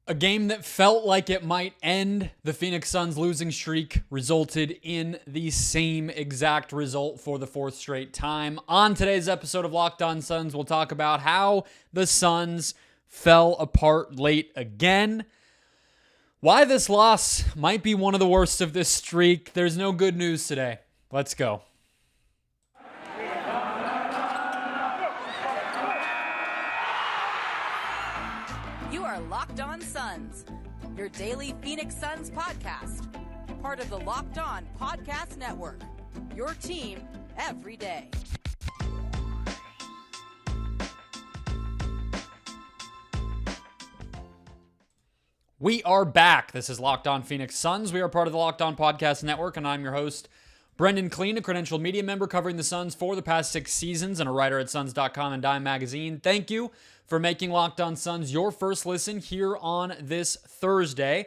A game that felt like it might end the Phoenix Suns losing streak resulted in the same exact result for the fourth straight time. On today's episode of Locked On Suns, we'll talk about how the Suns fell apart late again, why this loss might be one of the worst of this streak. There's no good news today. Let's go. You are Locked On Suns, your daily Phoenix Suns podcast. Part of the Locked On Podcast Network, your team every day. We are back. This is Locked On Phoenix Suns. We are part of the Locked On Podcast Network, and I'm your host, Brendon Kleen, a credentialed media member covering the Suns for the past 6 seasons and a writer at Suns.com and Dime Magazine. Thank you for making Locked On Suns your first listen here on this Thursday.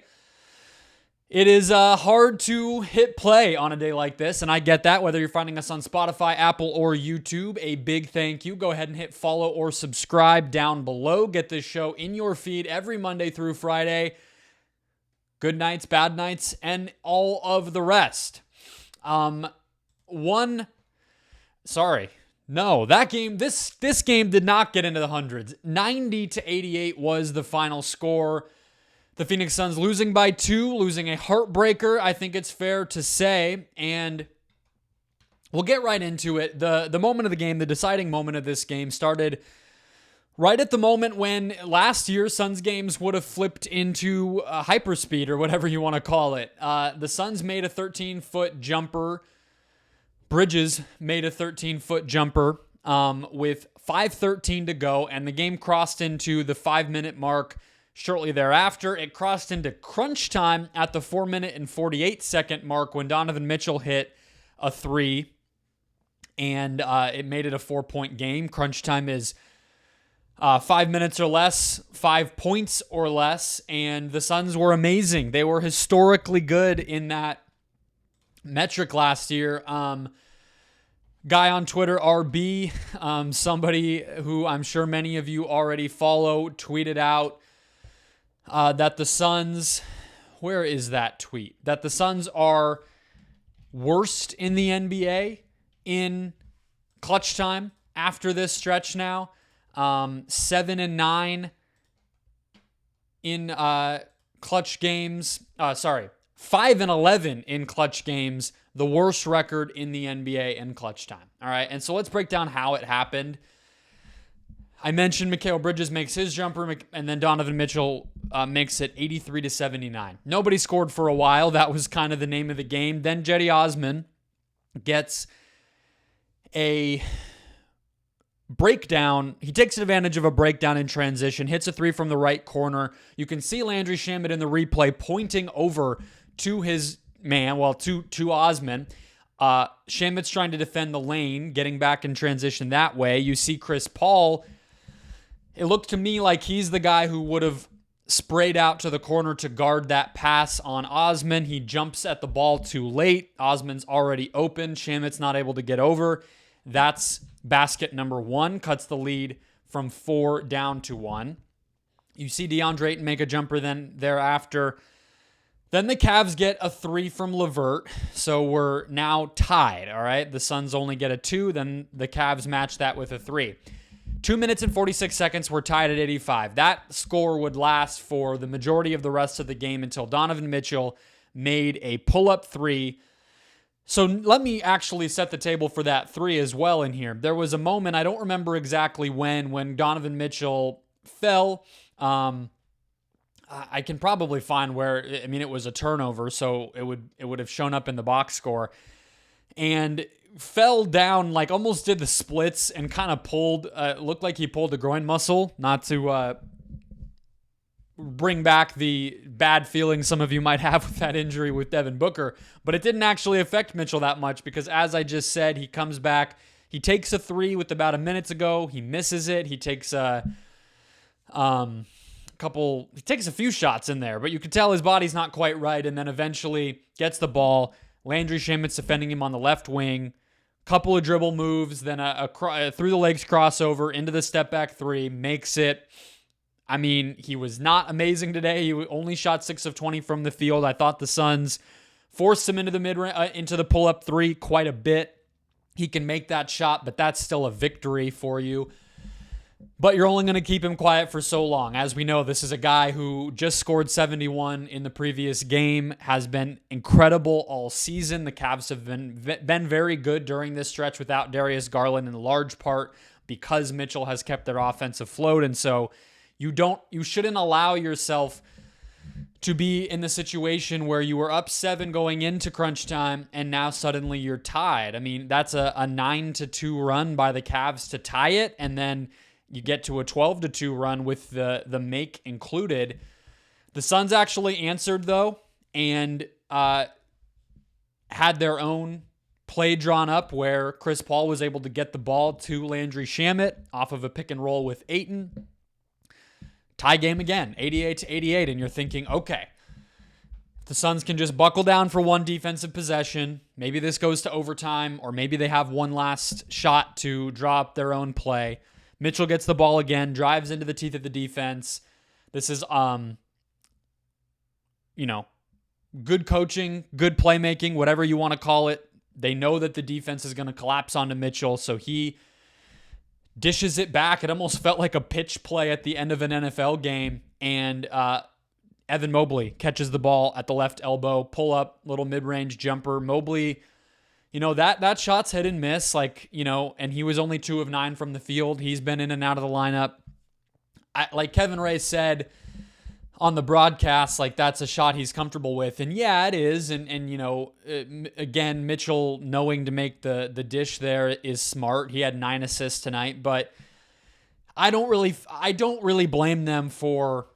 It is hard to hit play on a day like this, and I get that, whether you're finding us on Spotify, Apple, or YouTube. A big thank you. Go ahead and hit follow or subscribe down below. Get this show in your feed every Monday through Friday. Good nights, bad nights, and all of the rest. That game, this game did not get into the hundreds. 90-88 was the final score. The Phoenix Suns losing by 2, losing a heartbreaker, I think it's fair to say, and we'll get right into it. The moment of the game, the deciding moment of this game started right at the moment when last year Suns games would have flipped into hyperspeed or whatever you want to call it. The Suns made a 13-foot jumper. Bridges made a 13-foot jumper with 5:13 to go, and the game crossed into the 5-minute mark shortly thereafter. It crossed into crunch time at the 4-minute and 48-second mark when Donovan Mitchell hit a 3, and it made it a 4-point game. Crunch time is 5 minutes or less, 5 points or less, and the Suns were amazing. They were historically good in that metric last year. Guy on Twitter, RB, somebody who I'm sure many of you already follow, tweeted out that the Suns, where is that tweet? That the Suns are worst in the NBA in clutch time after this stretch now. 7-9 in clutch games. 5-11 in clutch games. The worst record in the NBA in clutch time. All right, and so let's break down how it happened. I mentioned Mikal Bridges makes his jumper, and then Donovan Mitchell makes it 83-79. Nobody scored for a while. That was kind of the name of the game. Then Cedi Osman gets a breakdown. He takes advantage of a breakdown in transition, hits a 3 from the right corner. You can see Landry Shamet in the replay pointing over to his man, to Osman. Shamet's trying to defend the lane, getting back in transition that way. You see Chris Paul. It looked to me like he's the guy who would have sprayed out to the corner to guard that pass on Osman. He jumps at the ball too late. Osman's already open. Shamet's not able to get over. That's basket number 1. Cuts the lead from 4 down to 1. You see DeAndre Ayton make a jumper then thereafter. Then the Cavs get a 3 from LeVert, so we're now tied, all right? The Suns only get a 2, then the Cavs match that with a 3. 2 minutes and 46 seconds, we're tied at 85. That score would last for the majority of the rest of the game until Donovan Mitchell made a pull-up 3. So let me actually set the table for that 3 as well in here. There was a moment, I don't remember exactly when Donovan Mitchell fell. I can probably find where, it was a turnover, so it would have shown up in the box score. And fell down, like almost did the splits and kind of pulled, looked like he pulled the groin muscle, not to bring back the bad feelings some of you might have with that injury with Devin Booker. But it didn't actually affect Mitchell that much because, as I just said, he comes back. He takes a 3 with about a minute to go. He misses it. He takes a few shots in there, but you could tell his body's not quite right, and then eventually gets the ball. Landry Shamet's defending him on the left wing. Couple of dribble moves, then a through the legs crossover into the step back 3, makes it. I mean, he was not amazing today. He only shot 6 of 20 from the field. I thought the Suns forced him into the into the pull-up three quite a bit. He can make that shot, but that's still a victory for you. But you're only going to keep him quiet for so long. As we know, this is a guy who just scored 71 in the previous game, has been incredible all season. The Cavs have been very good during this stretch without Darius Garland, in large part because Mitchell has kept their offense afloat. And so you shouldn't allow yourself to be in the situation where you were up 7 going into crunch time and now suddenly you're tied. I mean, that's a 9-2 run by the Cavs to tie it, and then you get to a 12-2 run with the make included. The Suns actually answered, though, and had their own play drawn up where Chris Paul was able to get the ball to Landry Shamet off of a pick and roll with Ayton. Tie game again, 88-88, and you're thinking, okay, the Suns can just buckle down for one defensive possession. Maybe this goes to overtime, or maybe they have one last shot to draw up their own play. Mitchell gets the ball again, drives into the teeth of the defense. This is, good coaching, good playmaking, whatever you want to call it. They know that the defense is going to collapse onto Mitchell, so he dishes it back. It almost felt like a pitch play at the end of an NFL game, and Evan Mobley catches the ball at the left elbow, pull up, little mid-range jumper. Mobley, that shot's hit and miss, and he was only 2 of 9 from the field. He's been in and out of the lineup. Like Kevin Ray said on the broadcast, that's a shot he's comfortable with. And yeah, it is. And again, Mitchell knowing to make the dish there is smart. He had 9 assists tonight, but I don't really blame them for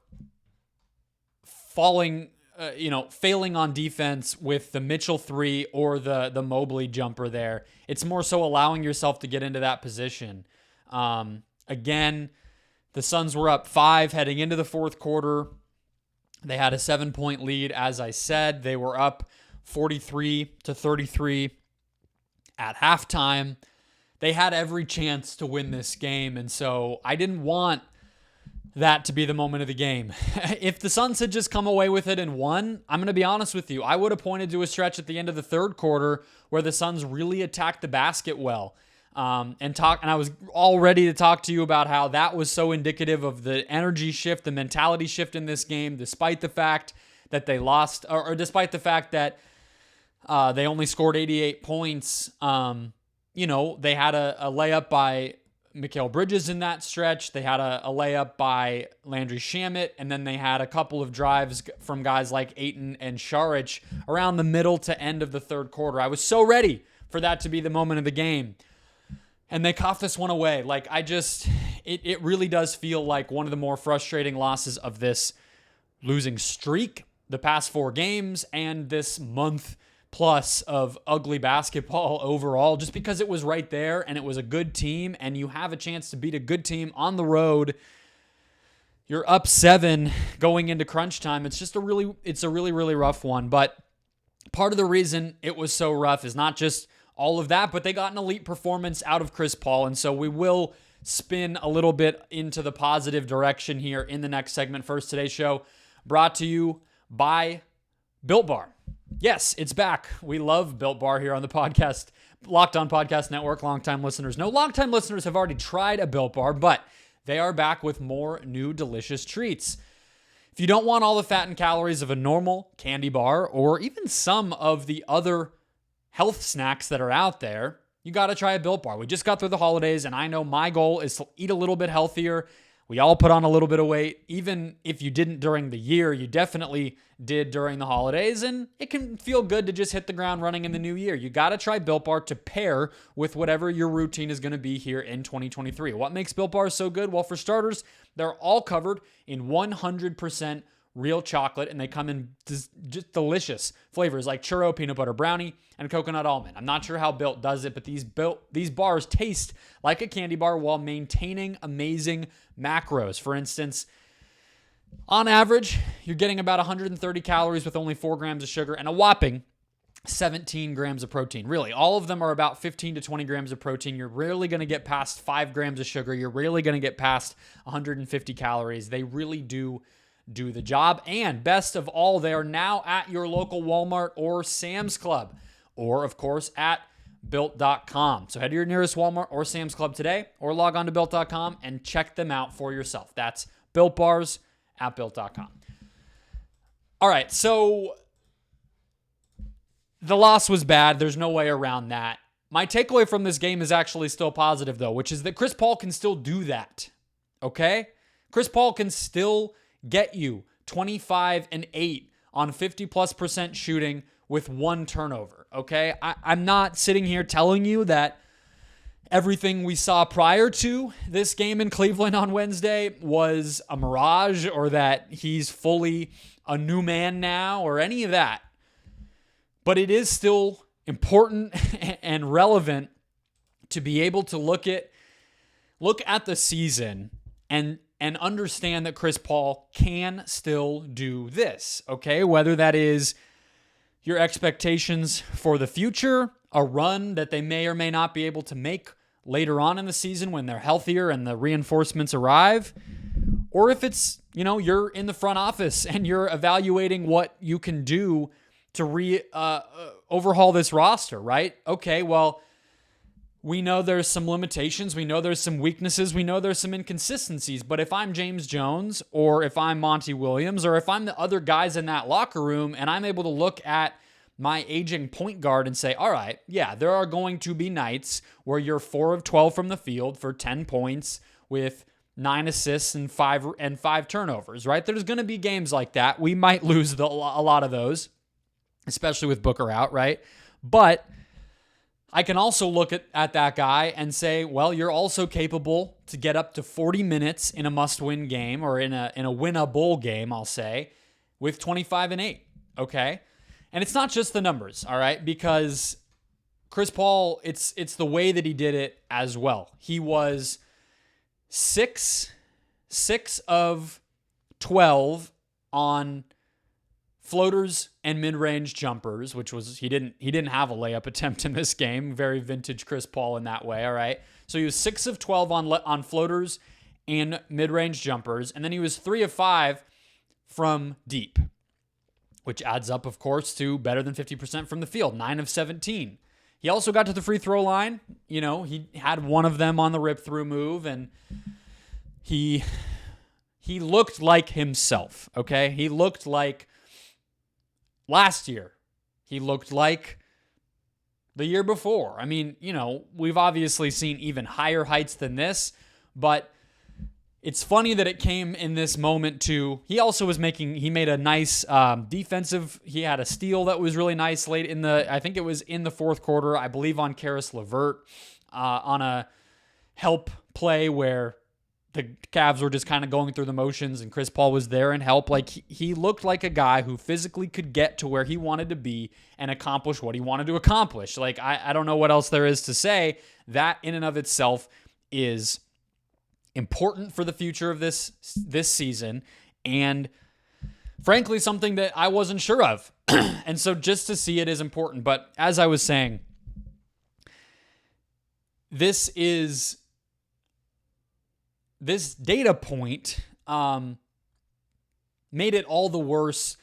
failing on defense with the Mitchell 3 or the Mobley jumper there. It's more so allowing yourself to get into that position. Again, the Suns were up 5 heading into the fourth quarter. They had a 7-point lead, as I said. They were up 43-33 at halftime. They had every chance to win this game, and so I didn't want that to be the moment of the game. If the Suns had just come away with it and won, I'm going to be honest with you, I would have pointed to a stretch at the end of the third quarter where the Suns really attacked the basket well. And I was all ready to talk to you about how that was so indicative of the energy shift, the mentality shift in this game, despite the fact that they lost, or despite the fact that they only scored 88 points. They had a layup by Mikal Bridges in that stretch. They had a layup by Landry Shamet, and then they had a couple of drives from guys like Ayton and Saric around the middle to end of the third quarter. I was so ready for that to be the moment of the game. And they coughed this one away. It really does feel like one of the more frustrating losses of this losing streak, the past 4 games, and this month plus of ugly basketball overall, just because it was right there and it was a good team and you have a chance to beat a good team on the road. You're up 7 going into crunch time. It's a really, really rough one. But part of the reason it was so rough is not just all of that, but they got an elite performance out of Chris Paul. And so we will spin a little bit into the positive direction here in the next segment. First, today's show brought to you by Built Bar. Yes, it's back. We love Built Bar here on the podcast, Locked On Podcast Network. Longtime listeners know. Longtime listeners have already tried a Built Bar, but they are back with more new delicious treats. If you don't want all the fat and calories of a normal candy bar or even some of the other health snacks that are out there, you got to try a Built Bar. We just got through the holidays, and I know my goal is to eat a little bit healthier. We all put on a little bit of weight. Even if you didn't during the year, you definitely did during the holidays, and it can feel good to just hit the ground running in the new year. You got to try Built Bar to pair with whatever your routine is going to be here in 2023. What makes Built Bar so good? Well, for starters, they're all covered in 100% real chocolate, and they come in just delicious flavors like churro, peanut butter brownie, and coconut almond. I'm not sure how Built does it, but these bars taste like a candy bar while maintaining amazing macros. For instance, on average, you're getting about 130 calories with only 4 grams of sugar and a whopping 17 grams of protein. Really, all of them are about 15 to 20 grams of protein. You're rarely going to get past 5 grams of sugar. You're rarely going to get past 150 calories. They really do the job. And best of all, they are now at your local Walmart or Sam's Club, or of course at Built.com. So head to your nearest Walmart or Sam's Club today, or log on to Built.com and check them out for yourself. That's Built Bars at Built.com. All right, so the loss was bad. There's no way around that. My takeaway from this game is actually still positive, though, which is that Chris Paul can still do that, okay? Chris Paul can still get you 25 and 8 on 50+% shooting with 1 turnover, okay? I'm not sitting here telling you that everything we saw prior to this game in Cleveland on Wednesday was a mirage, or that he's fully a new man now, or any of that. But it is still important and relevant to be able to look at the season and understand that Chris Paul can still do this, okay? Whether that is your expectations for the future, a run that they may or may not be able to make later on in the season when they're healthier and the reinforcements arrive, or if it's, you're in the front office and you're evaluating what you can do to overhaul this roster, right? Okay, well, we know there's some limitations. We know there's some weaknesses. We know there's some inconsistencies. But if I'm James Jones, or if I'm Monty Williams, or if I'm the other guys in that locker room, and I'm able to look at my aging point guard and say, all right, yeah, there are going to be nights where you're 4 of 12 from the field for 10 points with 9 assists and 5 turnovers, right? There's going to be games like that. We might lose a lot of those, especially with Booker out, right? But I can also look at that guy and say, well, you're also capable to get up to 40 minutes in a must-win game, or in a winnable game, I'll say, with 25 and 8, okay? And it's not just the numbers, all right? Because Chris Paul, it's the way that he did it as well. He was 6 of 12 on floaters and mid-range jumpers, which was he didn't have a layup attempt in this game. Very vintage Chris Paul in that way, all right? So he was 6 of 12 on floaters and mid-range jumpers, and then he was 3 of 5 from deep, which adds up, of course, to better than 50% from the field, 9 of 17. He also got to the free throw line. He had one of them on the rip-through move, and he looked like himself, okay? He looked like last year. He looked like the year before. I mean, we've obviously seen even higher heights than this, but it's funny that it came in this moment too. He also he made a nice defensive, he had a steal that was really nice late I think it was in the fourth quarter, I believe on Karis LeVert, on a help play where the Cavs were just kind of going through the motions and Chris Paul was there and help. Like, he looked like a guy who physically could get to where he wanted to be and accomplish what he wanted to accomplish. Like, I don't know what else there is to say. That in and of itself is important for the future of this season, and frankly, something that I wasn't sure of. And so just to see it is important. But as I was saying, this data point made it all the worse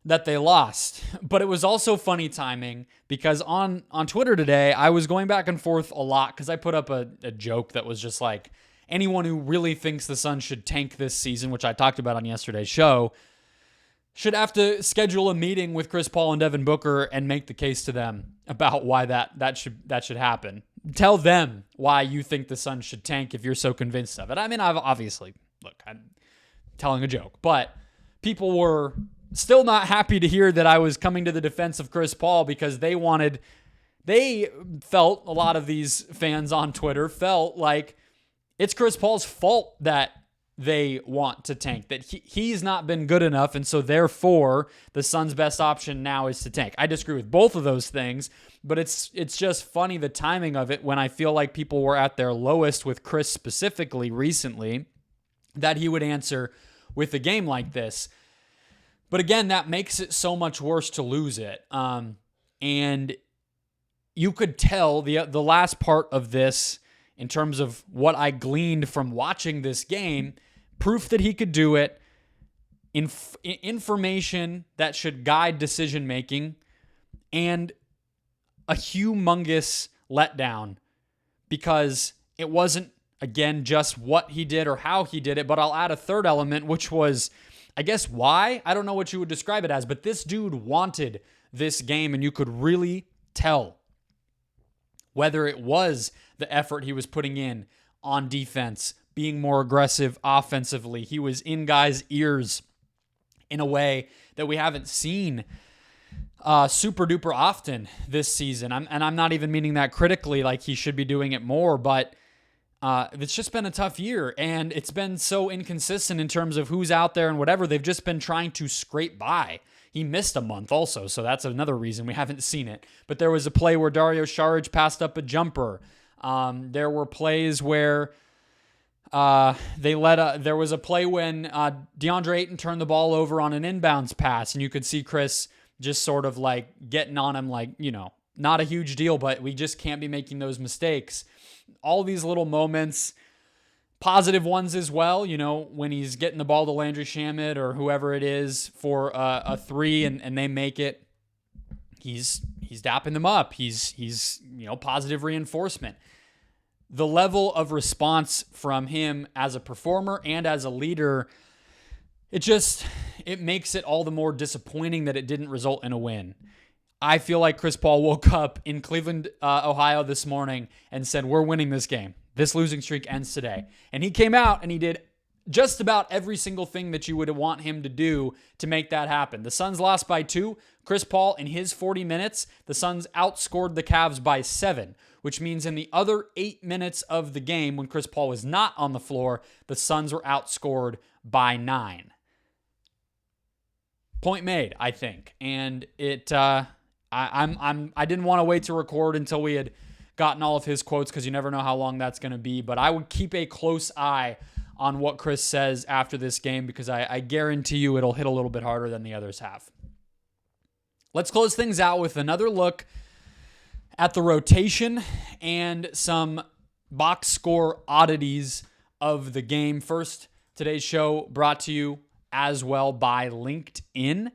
that they lost. But it was also funny timing, because on Twitter today, I was going back and forth a lot because I put up a joke that was just like, anyone who really thinks the Suns should tank this season, which I talked about on yesterday's show, should have to schedule a meeting with Chris Paul and Devin Booker and make the case to them about why that should happen. Tell them why you think the Suns should tank if you're so convinced of it. I mean, I'm telling a joke, but people were still not happy to hear that I was coming to the defense of Chris Paul, because they felt, a lot of these fans on Twitter felt like it's Chris Paul's fault that they want to tank, that he's not been good enough, and so therefore the Suns' best option now is to tank. I disagree with both of those things, but it's just funny the timing of it when I feel like people were at their lowest with Chris specifically recently, that he would answer with a game like this. But again, that makes it so much worse to lose it. And you could tell the last part of this, in terms of what I gleaned from watching this game, proof that he could do it, information that should guide decision-making, and a humongous letdown, because it wasn't, again, just what he did or how he did it, but I'll add a third element, which was, I guess, why? I don't know what you would describe it as, but this dude wanted this game, and you could really tell, whether it was the effort he was putting in on defense, being more aggressive offensively. He was in guys' ears in a way that we haven't seen super duper often this season. I'm not even meaning that critically, like he should be doing it more, but it's just been a tough year, and it's been so inconsistent in terms of who's out there and whatever. They've just been trying to scrape by. He missed a month also, so that's another reason we haven't seen it. But there was a play where Dario Saric passed up a jumper. There were plays where there was a play when DeAndre Ayton turned the ball over on an inbounds pass, and you could see Chris just sort of like getting on him, like, not a huge deal, but we just can't be making those mistakes. All these little moments, positive ones as well, when he's getting the ball to Landry Shamet or whoever it is for a three and they make it, he's dapping them up. He's positive reinforcement. The level of response from him as a performer and as a leader, it makes it all the more disappointing that it didn't result in a win. I feel like Chris Paul woke up in Cleveland, Ohio this morning and said, we're winning this game. This losing streak ends today. And he came out and he did just about every single thing that you would want him to do to make that happen. The Suns lost by 2. Chris Paul, in his 40 minutes, the Suns outscored the Cavs by 7, which means in the other 8 minutes of the game, when Chris Paul was not on the floor, the Suns were outscored by 9. Point made, I think. And I didn't want to wait to record until we had gotten all of his quotes, because you never know how long that's going to be. But I would keep a close eye on what Chris says after this game, because I guarantee you it'll hit a little bit harder than the others have. Let's close things out with another look at the rotation and some box score oddities of the game. First, today's show brought to you as well by LinkedIn.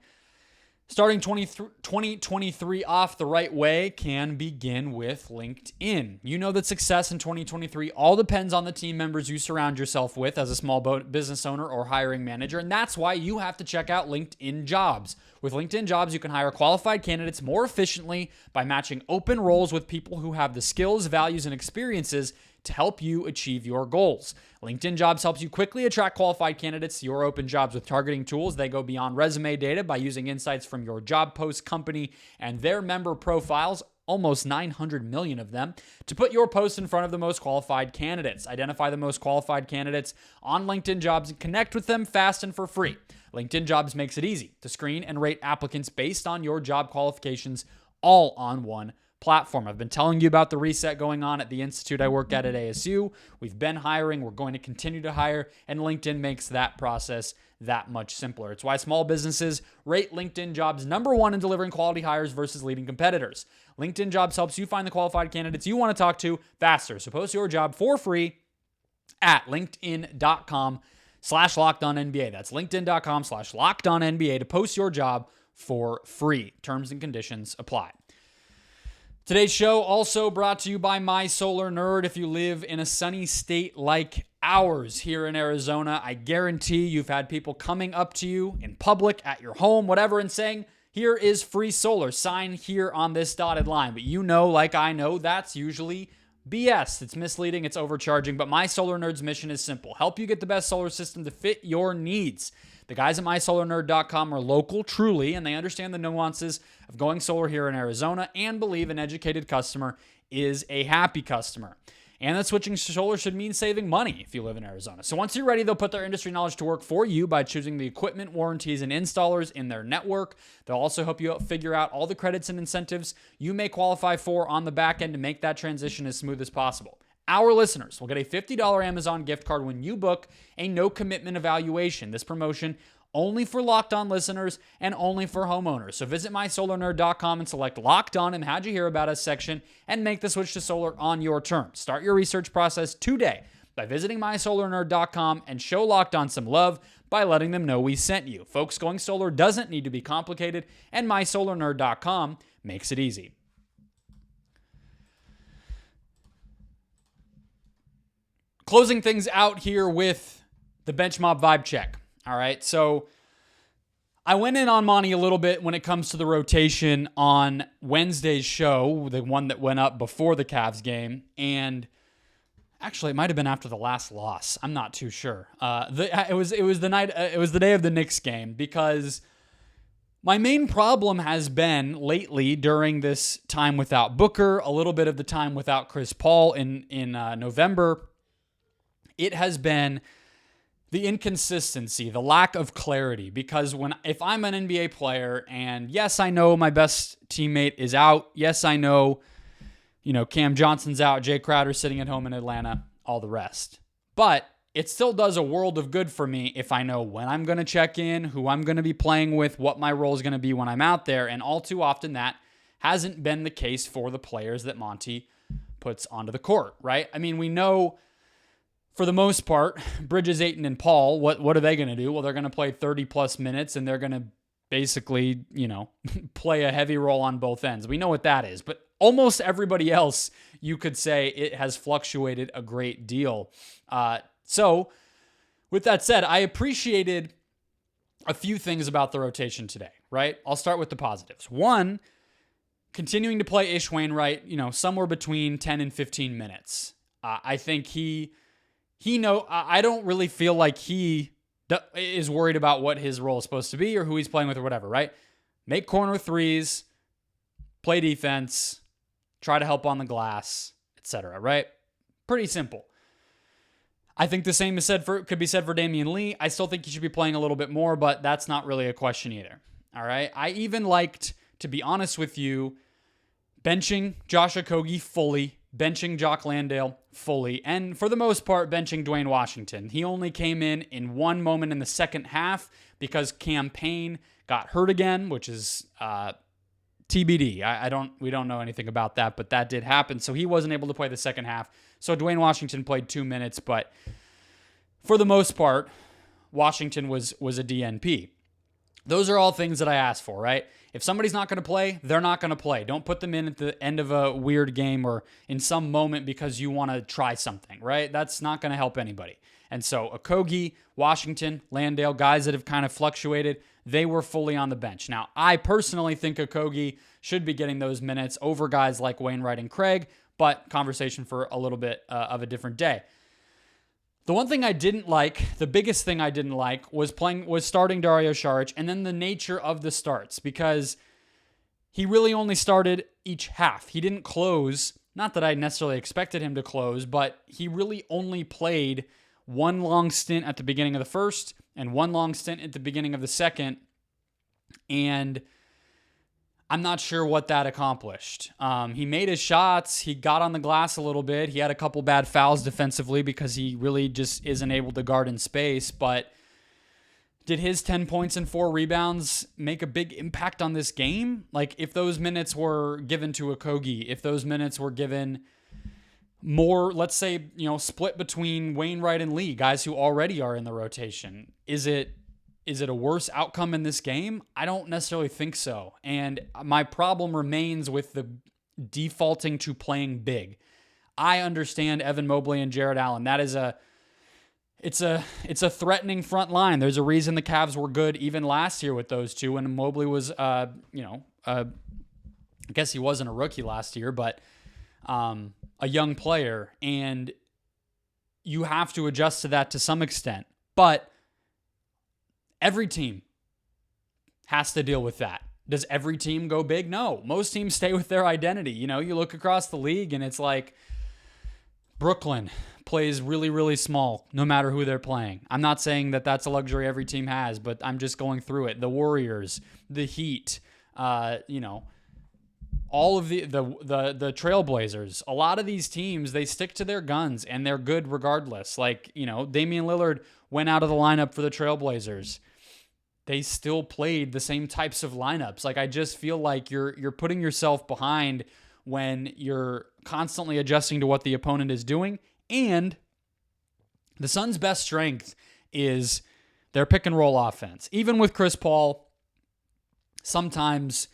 Starting 2023 off the right way can begin with LinkedIn. You know that success in 2023 all depends on the team members you surround yourself with as a small business owner or hiring manager, and that's why you have to check out LinkedIn Jobs. With LinkedIn Jobs, you can hire qualified candidates more efficiently by matching open roles with people who have the skills, values, and experiences to help you achieve your goals. LinkedIn Jobs helps you quickly attract qualified candidates to your open jobs with targeting tools. They go beyond resume data by using insights from your job post, company, and their member profiles, almost 900 million of them, to put your post in front of the most qualified candidates. Identify the most qualified candidates on LinkedIn Jobs and connect with them fast and for free. LinkedIn Jobs makes it easy to screen and rate applicants based on your job qualifications, all on one platform. I've been telling you about the reset going on at the institute I work at ASU. We've been hiring. We're going to continue to hire, and LinkedIn makes that process that much simpler. It's why small businesses rate LinkedIn Jobs number 1 in delivering quality hires versus leading competitors. LinkedIn Jobs helps you find the qualified candidates you want to talk to faster. So post your job for free at linkedin.com/LockedOnNBA. That's linkedin.com/LockedOnNBA to post your job for free. Terms and conditions apply. Today's show also brought to you by My Solar Nerd. If you live in a sunny state like ours here in Arizona, I guarantee you've had people coming up to you in public, at your home, whatever, and saying, here is free solar. Sign here on this dotted line. But you know, like I know, that's usually BS. It's misleading. It's overcharging. But My Solar Nerd's mission is simple. Help you get the best solar system to fit your needs. The guys at MySolarNerd.com are local, truly, and they understand the nuances of going solar here in Arizona and believe an educated customer is a happy customer. And that switching to solar should mean saving money if you live in Arizona. So once you're ready, they'll put their industry knowledge to work for you by choosing the equipment, warranties, and installers in their network. They'll also help you figure out all the credits and incentives you may qualify for on the back end to make that transition as smooth as possible. Our listeners will get a $50 Amazon gift card when you book a no-commitment evaluation. This promotion Only for Locked On listeners and only for homeowners. So visit mysolarnerd.com and select Locked On in the How'd You Hear About Us section and make the switch to solar on your terms. Start your research process today by visiting mysolarnerd.com and show Locked On some love by letting them know we sent you. Folks, going solar doesn't need to be complicated, and mysolarnerd.com makes it easy. Closing things out here with the bench mob vibe check. All right, so I went in on Monty a little bit when it comes to the rotation on Wednesday's show, the one that went up before the Cavs game, and actually it might have been after the last loss. I'm not too sure. It was the day of the Knicks game, because my main problem has been lately during this time without Booker, a little bit of the time without Chris Paul in November. It has been the inconsistency, the lack of clarity, because if I'm an NBA player, and yes, I know my best teammate is out. Yes, I know, Cam Johnson's out, Jay Crowder's sitting at home in Atlanta, all the rest. But it still does a world of good for me if I know when I'm going to check in, who I'm going to be playing with, what my role is going to be when I'm out there. And all too often that hasn't been the case for the players that Monty puts onto the court, right? I mean, we know for the most part, Bridges, Ayton, and Paul, what are they going to do? Well, they're going to play 30-plus minutes, and they're going to basically, play a heavy role on both ends. We know what that is. But almost everybody else, you could say, it has fluctuated a great deal. So, with that said, I appreciated a few things about the rotation today, right? I'll start with the positives. One, continuing to play Ish Wainwright, somewhere between 10 and 15 minutes. I think I don't really feel like he is worried about what his role is supposed to be or who he's playing with or whatever, right? Make corner threes, play defense, try to help on the glass, etc., right? Pretty simple. I think the same could be said for Damian Lee. I still think he should be playing a little bit more, but that's not really a question either. All right? I even liked, to be honest with you, benching Josh Okogie fully, benching Jock Landale fully, and for the most part, benching Dwayne Washington. He only came in one moment in the second half because Cam Payne got hurt again, which is TBD. We don't know anything about that, but that did happen. So he wasn't able to play the second half. So Dwayne Washington played 2 minutes, but for the most part, Washington was a DNP. Those are all things that I asked for, right? If somebody's not going to play, they're not going to play. Don't put them in at the end of a weird game or in some moment because you want to try something, right? That's not going to help anybody. And so Okogie, Washington, Landale, guys that have kind of fluctuated, they were fully on the bench. Now, I personally think Okogie should be getting those minutes over guys like Wainwright and Craig, but conversation for a little bit of a different day. The one thing I didn't like, the biggest thing I didn't like, was starting Dario Saric, and then the nature of the starts, because he really only started each half. He didn't close, not that I necessarily expected him to close, but he really only played one long stint at the beginning of the first and one long stint at the beginning of the second, and I'm not sure what that accomplished. He made his shots. He got on the glass a little bit. He had a couple bad fouls defensively because he really just isn't able to guard in space. But did his 10 points and 4 rebounds make a big impact on this game? Like, if those minutes were given to Okogie, if those minutes were given more, let's say, split between Wainwright and Lee, guys who already are in the rotation, is it a worse outcome in this game? I don't necessarily think so. And my problem remains with the defaulting to playing big. I understand Evan Mobley and Jared Allen. That is it's a threatening front line. There's a reason the Cavs were good even last year with those two. And Mobley was, I guess he wasn't a rookie last year, but a young player. And you have to adjust to that to some extent. But every team has to deal with that. Does every team go big? No. Most teams stay with their identity. You look across the league and it's like Brooklyn plays really, really small no matter who they're playing. I'm not saying that that's a luxury every team has, but I'm just going through it. The Warriors, the Heat, all of the Trailblazers, a lot of these teams, they stick to their guns and they're good regardless. Like, Damian Lillard went out of the lineup for the Trailblazers. they still played the same types of lineups. Like, I just feel like you're putting yourself behind when you're constantly adjusting to what the opponent is doing. And the Suns' best strength is their pick and roll offense. Even with Chris Paul sometimes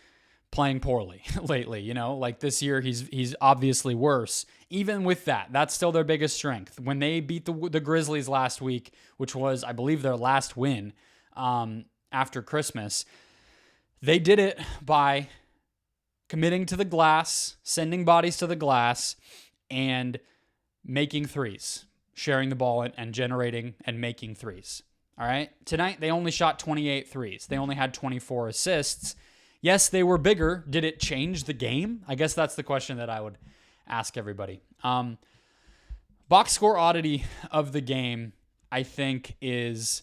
playing poorly lately, like this year he's obviously worse. Even with that, that's still their biggest strength. When they beat the Grizzlies last week, which was, I believe, their last win after Christmas, they did it by committing to the glass, sending bodies to the glass, and making threes, sharing the ball and generating and making threes. All right. Tonight, they only shot 28 threes. They only had 24 assists. Yes, they were bigger. Did it change the game? I guess that's the question that I would ask everybody. Box score oddity of the game, I think, it's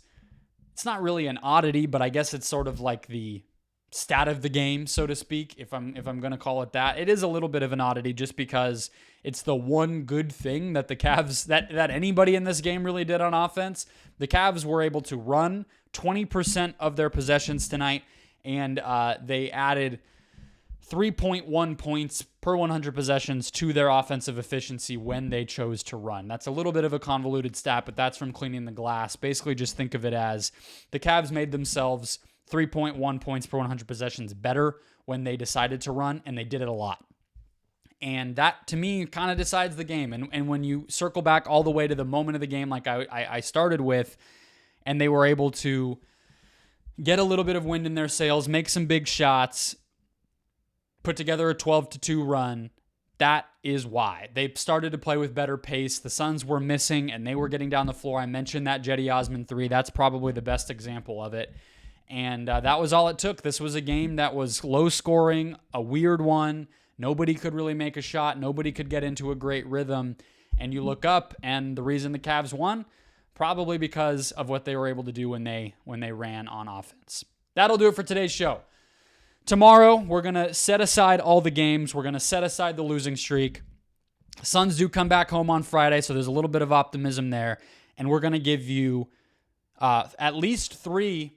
not really an oddity, but I guess it's sort of like the stat of the game, so to speak, if I'm going to call it that. It is a little bit of an oddity just because it's the one good thing that the Cavs, that anybody in this game really did on offense. The Cavs were able to run 20% of their possessions tonight, and they added 3.1 points per 100 possessions to their offensive efficiency when they chose to run. That's a little bit of a convoluted stat, but that's from cleaning the glass. Basically, just think of it as the Cavs made themselves 3.1 points per 100 possessions better when they decided to run, and they did it a lot. And that, to me, kind of decides the game. And when you circle back all the way to the moment of the game, like I started with, and they were able to get a little bit of wind in their sails, make some big shots, put together a 12-2 run, that is why. They started to play with better pace. The Suns were missing, and they were getting down the floor. I mentioned that Cedi Osman 3. That's probably the best example of it. And that was all it took. This was a game that was low scoring, a weird one. Nobody could really make a shot. Nobody could get into a great rhythm. And you look up, and the reason the Cavs won, probably because of what they were able to do when they ran on offense. That'll do it for today's show. Tomorrow, we're going to set aside all the games. We're going to set aside the losing streak. Suns do come back home on Friday, so there's a little bit of optimism there. And we're going to give you at least 3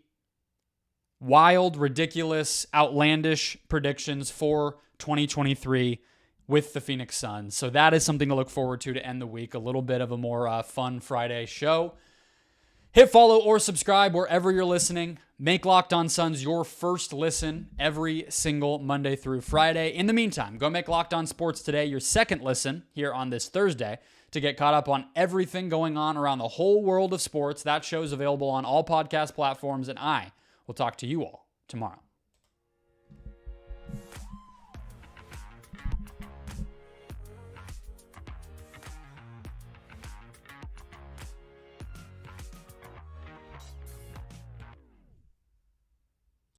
wild, ridiculous, outlandish predictions for 2023 with the Phoenix Suns. So that is something to look forward to end the week. A little bit of a more fun Friday show. Hit follow or subscribe wherever you're listening. Make Locked On Suns your first listen every single Monday through Friday. In the meantime, go make Locked On Sports Today your second listen here on this Thursday to get caught up on everything going on around the whole world of sports. That show is available on all podcast platforms, and I will talk to you all tomorrow.